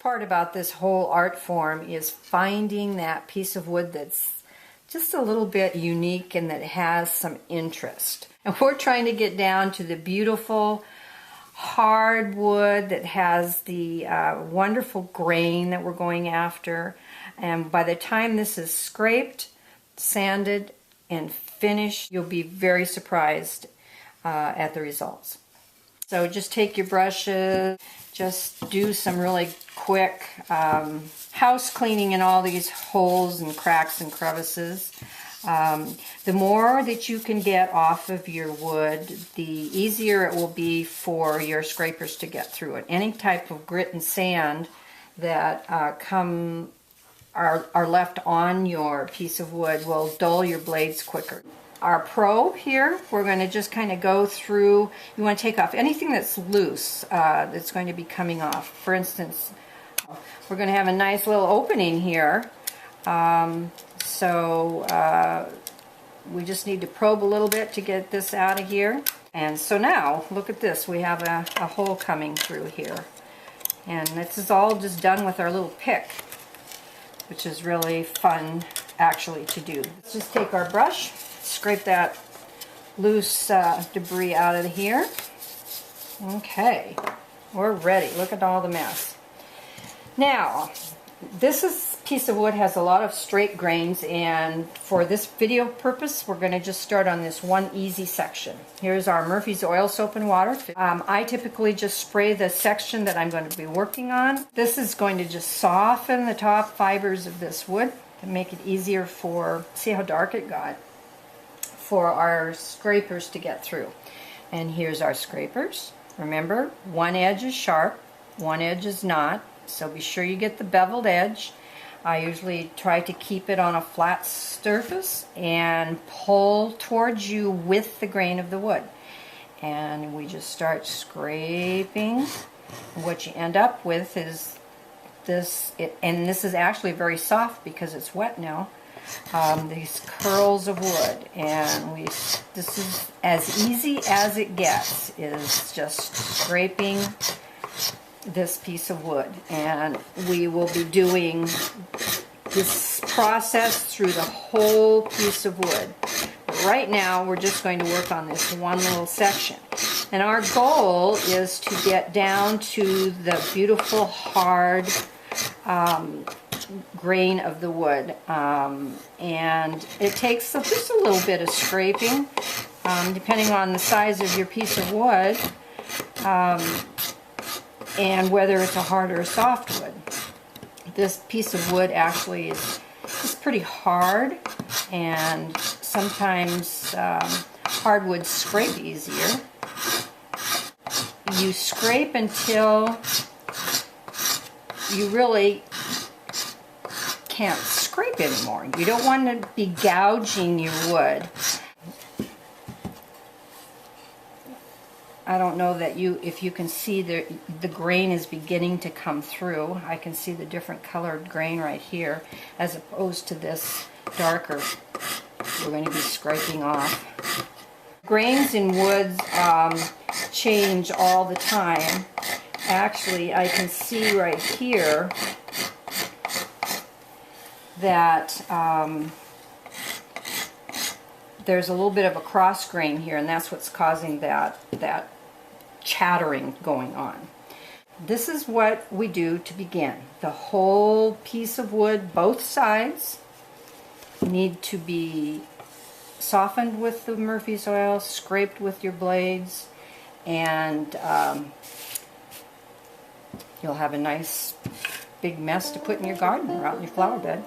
part about this whole art form is finding that piece of wood that's just a little bit unique and that has some interest. And we're trying to get down to the beautiful hardwood that has the wonderful grain that we're going after. And by the time this is scraped, sanded, and finished, you'll be very surprised at the results. So just take your brushes, just do some really quick house cleaning in all these holes and cracks and crevices. The more that you can get off of your wood, the easier it will be for your scrapers to get through it. Any type of grit and sand that are left on your piece of wood will dull your blades quicker. Our probe here, we're going to just kind of go through. You want to take off anything that's loose that's going to be coming off. For instance, we're going to have a nice little opening here. So we just need to probe a little bit to get this out of here. And so now, look at this. We have a hole coming through here. And this is all just done with our little pick, which is really fun actually to do. Let's just take our brush, scrape that loose debris out of here. Okay, we're ready. Look at all the mess. Now, this piece of wood has a lot of straight grains, and for this video purpose, we're going to just start on this one easy section. Here's our Murphy's Oil Soap and Water. I typically just spray the section that I'm going to be working on. This is going to just soften the top fibers of this wood to make it easier for, see how dark it got, for our scrapers to get through. And here's our scrapers. Remember, one edge is sharp, one edge is not, so be sure you get the beveled edge. I usually try to keep it on a flat surface and pull towards you with the grain of the wood. And we just start scraping. What you end up with is this, and this is actually very soft because it's wet now. These curls of wood, and this is as easy as it gets, is just scraping this piece of wood. And we will be doing this process through the whole piece of wood. But right now we're just going to work on this one little section, and our goal is to get down to the beautiful hard grain of the wood, and it takes just a little bit of scraping, depending on the size of your piece of wood, and whether it's a hard or a soft wood. This piece of wood actually is pretty hard, and sometimes hardwoods scrape easier. You scrape until you really can't scrape anymore. You don't want to be gouging your wood. I don't know that if you can see the grain is beginning to come through. I can see the different colored grain right here, as opposed to this darker we're going to be scraping off. Grains in woods change all the time. Actually, I can see right here that there's a little bit of a cross grain here, and that's what's causing that chattering going on. This is what we do to begin. The whole piece of wood, both sides, need to be softened with the Murphy's oil, scraped with your blades, and you'll have a nice big mess to put in your garden or out in your flower bed.